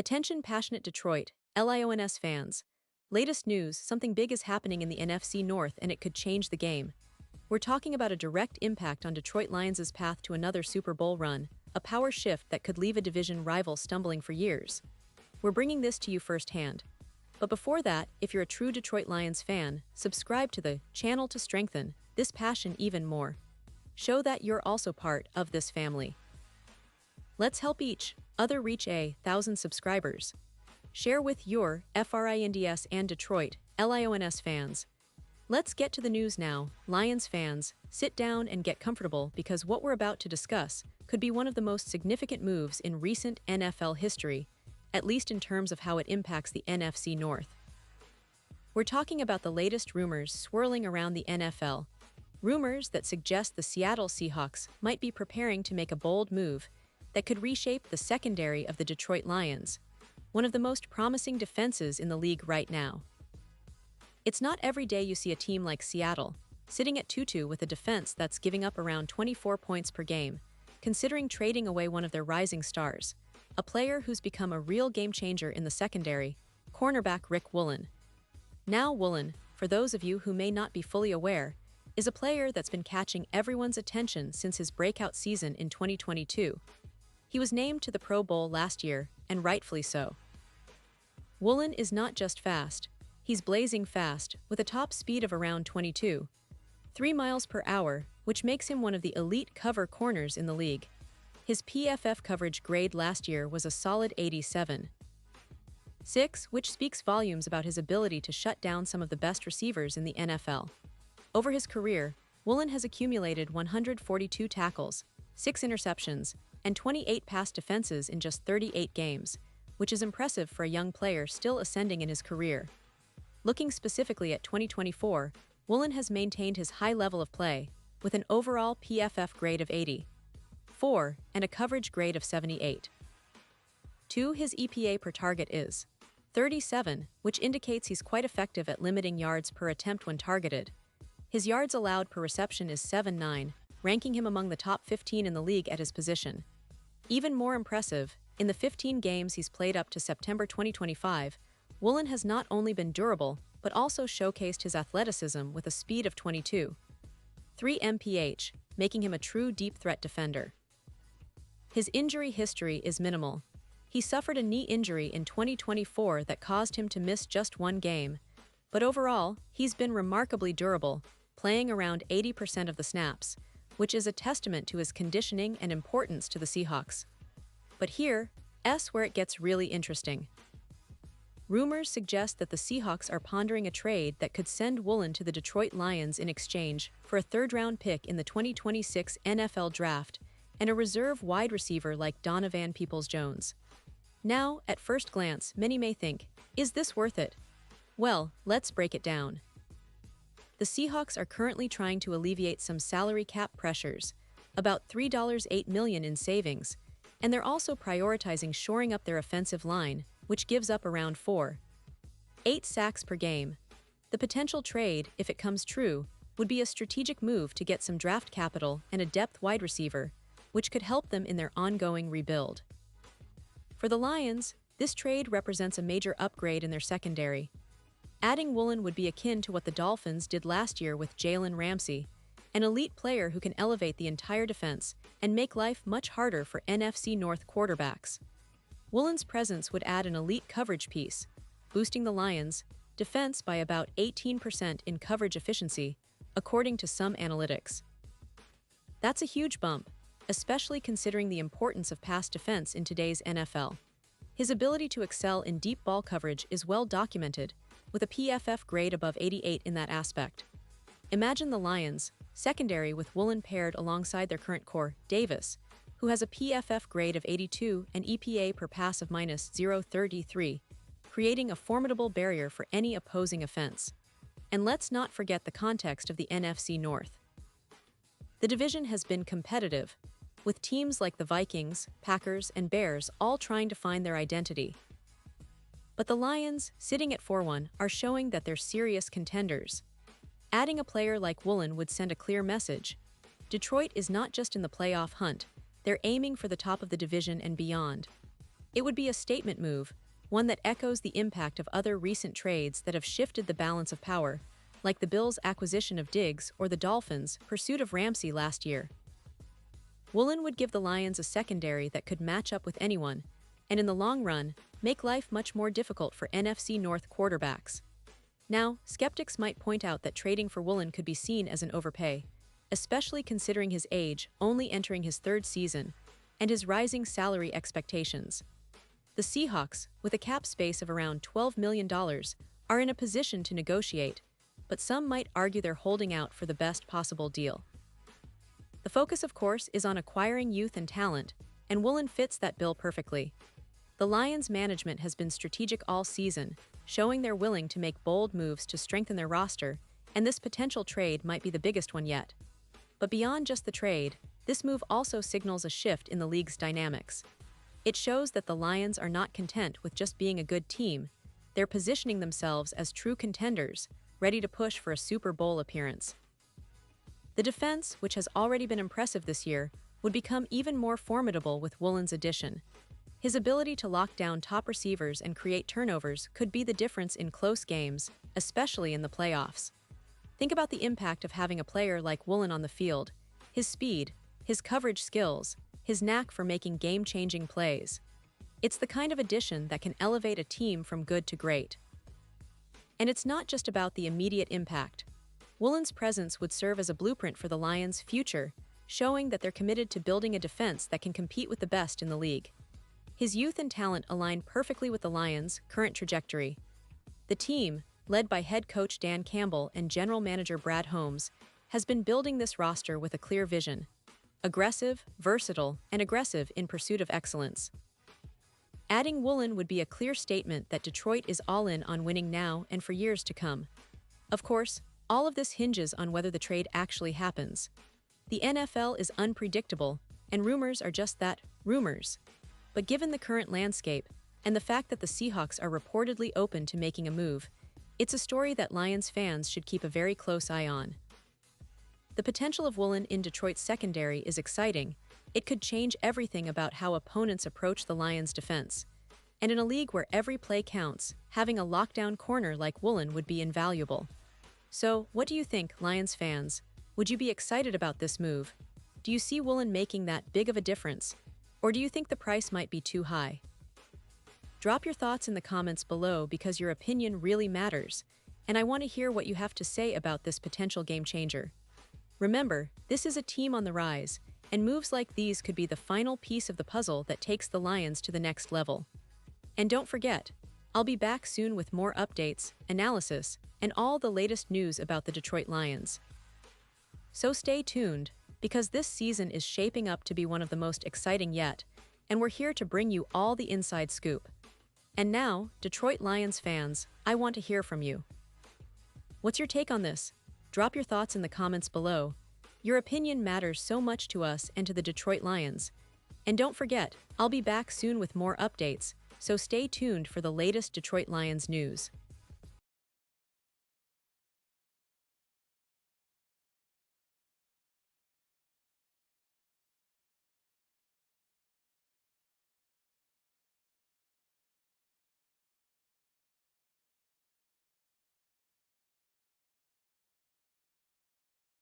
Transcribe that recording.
Attention passionate Detroit, Lions fans. Latest news, something big is happening in the NFC North and it could change the game. We're talking about a direct impact on Detroit Lions' path to another Super Bowl run, a power shift that could leave a division rival stumbling for years. We're bringing this to you firsthand. But before that, if you're a true Detroit Lions fan, subscribe to the channel to strengthen this passion even more. Show that you're also part of this family. Let's help each other reach 1,000 subscribers. Share with your FRINDS and Detroit Lions fans. Let's get to the news now. Lions fans, sit down and get comfortable because what we're about to discuss could be one of the most significant moves in recent NFL history, at least in terms of how it impacts the NFC North. We're talking about the latest rumors swirling around the NFL. Rumors that suggest the Seattle Seahawks might be preparing to make a bold move that could reshape the secondary of the Detroit Lions, one of the most promising defenses in the league right now. It's not every day you see a team like Seattle sitting at 2-2 with a defense that's giving up around 24 points per game, considering trading away one of their rising stars, a player who's become a real game-changer in the secondary, cornerback Rick Woolen. Now Woolen, for those of you who may not be fully aware, is a player that's been catching everyone's attention since his breakout season in 2022. He was named to the Pro Bowl last year, and rightfully so. Woolen is not just fast, he's blazing fast, with a top speed of around 22.3 miles per hour, which makes him one of the elite cover corners in the league. His PFF coverage grade last year was a solid 87.6, which speaks volumes about his ability to shut down some of the best receivers in the NFL. Over his career, Woolen has accumulated 142 tackles, 6 interceptions, and 28 pass defenses in just 38 games, which is impressive for a young player still ascending in his career. Looking specifically at 2024, Woolen has maintained his high level of play, with an overall PFF grade of 84 and a coverage grade of 78. 2. His EPA per target is 37, which indicates he's quite effective at limiting yards per attempt when targeted. His yards allowed per reception is 7.9, ranking him among the top 15 in the league at his position. Even more impressive, in the 15 games he's played up to September 2025, Woolen has not only been durable, but also showcased his athleticism with a speed of 22.3 mph, making him a true deep threat defender. His injury history is minimal. He suffered a knee injury in 2024 that caused him to miss just one game, but overall, he's been remarkably durable, playing around 80% of the snaps, which is a testament to his conditioning and importance to the Seahawks. But here's where it gets really interesting. Rumors suggest that the Seahawks are pondering a trade that could send Woolen to the Detroit Lions in exchange for a third-round pick in the 2026 NFL Draft and a reserve wide receiver like Donovan Peoples-Jones. Now, at first glance, many may think, is this worth it? Well, let's break it down. The Seahawks are currently trying to alleviate some salary cap pressures, about $3.8 million in savings, and they're also prioritizing shoring up their offensive line, which gives up around 4.8 sacks per game. The potential trade, if it comes true, would be a strategic move to get some draft capital and a depth wide receiver, which could help them in their ongoing rebuild. For the Lions, this trade represents a major upgrade in their secondary. Adding Woolen would be akin to what the Dolphins did last year with Jalen Ramsey, an elite player who can elevate the entire defense and make life much harder for NFC North quarterbacks. Woolen's presence would add an elite coverage piece, boosting the Lions' defense by about 18% in coverage efficiency, according to some analytics. That's a huge bump, especially considering the importance of pass defense in today's NFL. His ability to excel in deep ball coverage is well documented, with a PFF grade above 88 in that aspect. Imagine the Lions' secondary with Woolen paired alongside their current core, Davis, who has a PFF grade of 82 and EPA per pass of -0.33, creating a formidable barrier for any opposing offense. And let's not forget the context of the NFC North. The division has been competitive, with teams like the Vikings, Packers, and Bears all trying to find their identity. But the Lions, sitting at 4-1, are showing that they're serious contenders. Adding a player like Woolen would send a clear message. Detroit is not just in the playoff hunt, they're aiming for the top of the division and beyond. It would be a statement move, one that echoes the impact of other recent trades that have shifted the balance of power, like the Bills' acquisition of Diggs or the Dolphins' pursuit of Ramsey last year. Woolen would give the Lions a secondary that could match up with anyone, and in the long run, make life much more difficult for NFC North quarterbacks. Now, skeptics might point out that trading for Woolen could be seen as an overpay, especially considering his age, only entering his third season, and his rising salary expectations. The Seahawks, with a cap space of around $12 million, are in a position to negotiate, but some might argue they're holding out for the best possible deal. The focus, of course, is on acquiring youth and talent, and Woolen fits that bill perfectly. The Lions' management has been strategic all season, showing they're willing to make bold moves to strengthen their roster, and this potential trade might be the biggest one yet. But beyond just the trade, this move also signals a shift in the league's dynamics. It shows that the Lions are not content with just being a good team. They're positioning themselves as true contenders, ready to push for a Super Bowl appearance. The defense, which has already been impressive this year, would become even more formidable with Woolen's addition. His ability to lock down top receivers and create turnovers could be the difference in close games, especially in the playoffs. Think about the impact of having a player like Woolen on the field: his speed, his coverage skills, his knack for making game-changing plays. It's the kind of addition that can elevate a team from good to great. And it's not just about the immediate impact. Woolen's presence would serve as a blueprint for the Lions' future, showing that they're committed to building a defense that can compete with the best in the league. His youth and talent align perfectly with the Lions' current trajectory. The team, led by head coach Dan Campbell and general manager Brad Holmes, has been building this roster with a clear vision: aggressive, versatile, and aggressive in pursuit of excellence. Adding Woolen would be a clear statement that Detroit is all in on winning now and for years to come. Of course, all of this hinges on whether the trade actually happens. The NFL is unpredictable, and rumors are just that, rumors. But given the current landscape, and the fact that the Seahawks are reportedly open to making a move, it's a story that Lions fans should keep a very close eye on. The potential of Woolen in Detroit's secondary is exciting. It could change everything about how opponents approach the Lions' defense. And in a league where every play counts, having a lockdown corner like Woolen would be invaluable. So, what do you think, Lions fans? Would you be excited about this move? Do you see Woolen making that big of a difference? Or do you think the price might be too high? Drop your thoughts in the comments below because your opinion really matters, and I want to hear what you have to say about this potential game changer. Remember, this is a team on the rise, and moves like these could be the final piece of the puzzle that takes the Lions to the next level. And don't forget, I'll be back soon with more updates, analysis, and all the latest news about the Detroit Lions. So stay tuned, because this season is shaping up to be one of the most exciting yet, and we're here to bring you all the inside scoop. And now, Detroit Lions fans, I want to hear from you. What's your take on this? Drop your thoughts in the comments below. Your opinion matters so much to us and to the Detroit Lions. And don't forget, I'll be back soon with more updates, so stay tuned for the latest Detroit Lions news.